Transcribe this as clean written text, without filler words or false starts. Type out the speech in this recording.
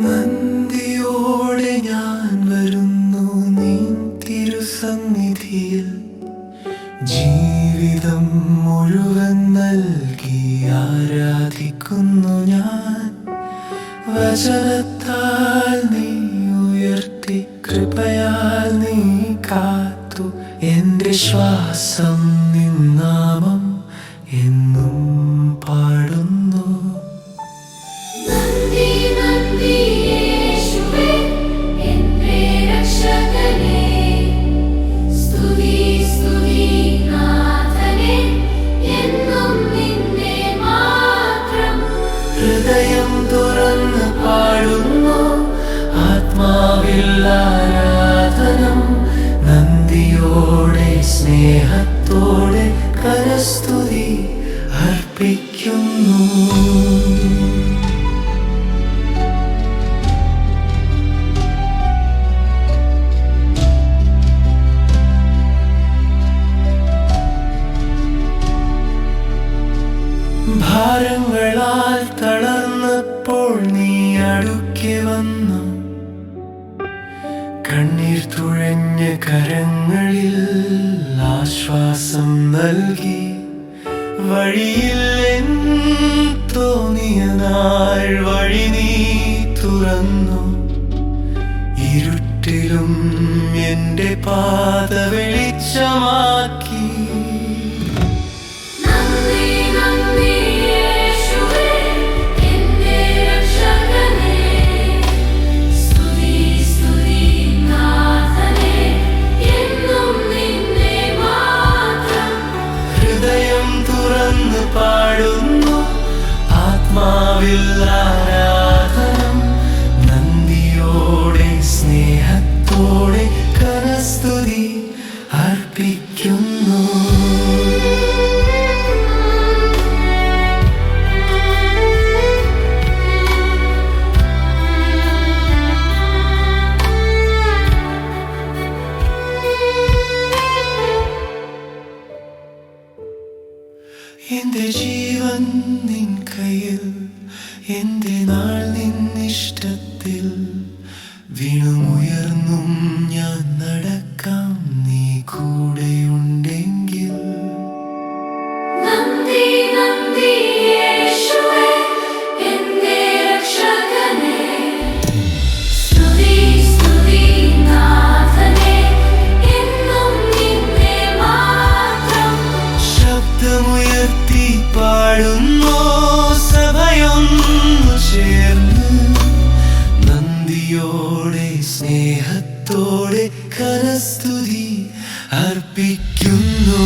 നന്ദിയോടെ ഞാൻ വരുന്നു നീ തിരുസന്നിധിയിൽ. ജീവിതം മുഴുവൻ നൽകി ആരാധിക്കുന്നു ഞാൻ. വചനത്താൽ നീ ഉയർത്തി, കൃപയാൽ നീ കാത്തു. എന്റെ ശ്വാസം നിൻ നാമം എന്നും പാടുന്നു. ഹൃദയം തുറന്ന് പാടുന്നു, ആത്മാവിൽ ആരാധനം. നന്ദിയോടെ സ്നേഹത്തോടെ കരസ്തുതി അർപ്പിക്കുന്നു. ഭാരങ്ങളാൽ തളർന്നപ്പോൾ നീ അടുക്കെ വന്നു. കണ്ണീർ തുഴഞ്ഞ കരങ്ങളിൽ ആശ്വാസം നൽകി. വഴിയിൽ തോന്നിയ നാൾ വഴി നീ തുറന്നു. ഇരുട്ടിലും എന്റെ പാത വെളിച്ചമാക്കി. പാടുന്നു, ആത്മാവിൽ ആരാധനം. നന്ദിയോടെ സ്നേഹത്തോടെ കരസ്തുതി അർപ്പിക്കുന്നു. എന്റെ ജീവൻ നിൻ കയ്യിൽ, എന്റെ നാൾ നിന്നിഷ്ടത്തിൽ. വീണുമുയർന്നും ഞാൻ നടക്കാം, നീ കൂടെയുണ്ടെങ്കിൽ. ശബ്ദമുയർത്തി പാടുന്നു, സഭയൊന്നു ചേർന്ന്. നന്ദിയോടെ സ്നേഹത്തോടെ കരസ്തുതി അർപ്പിക്കുന്നു.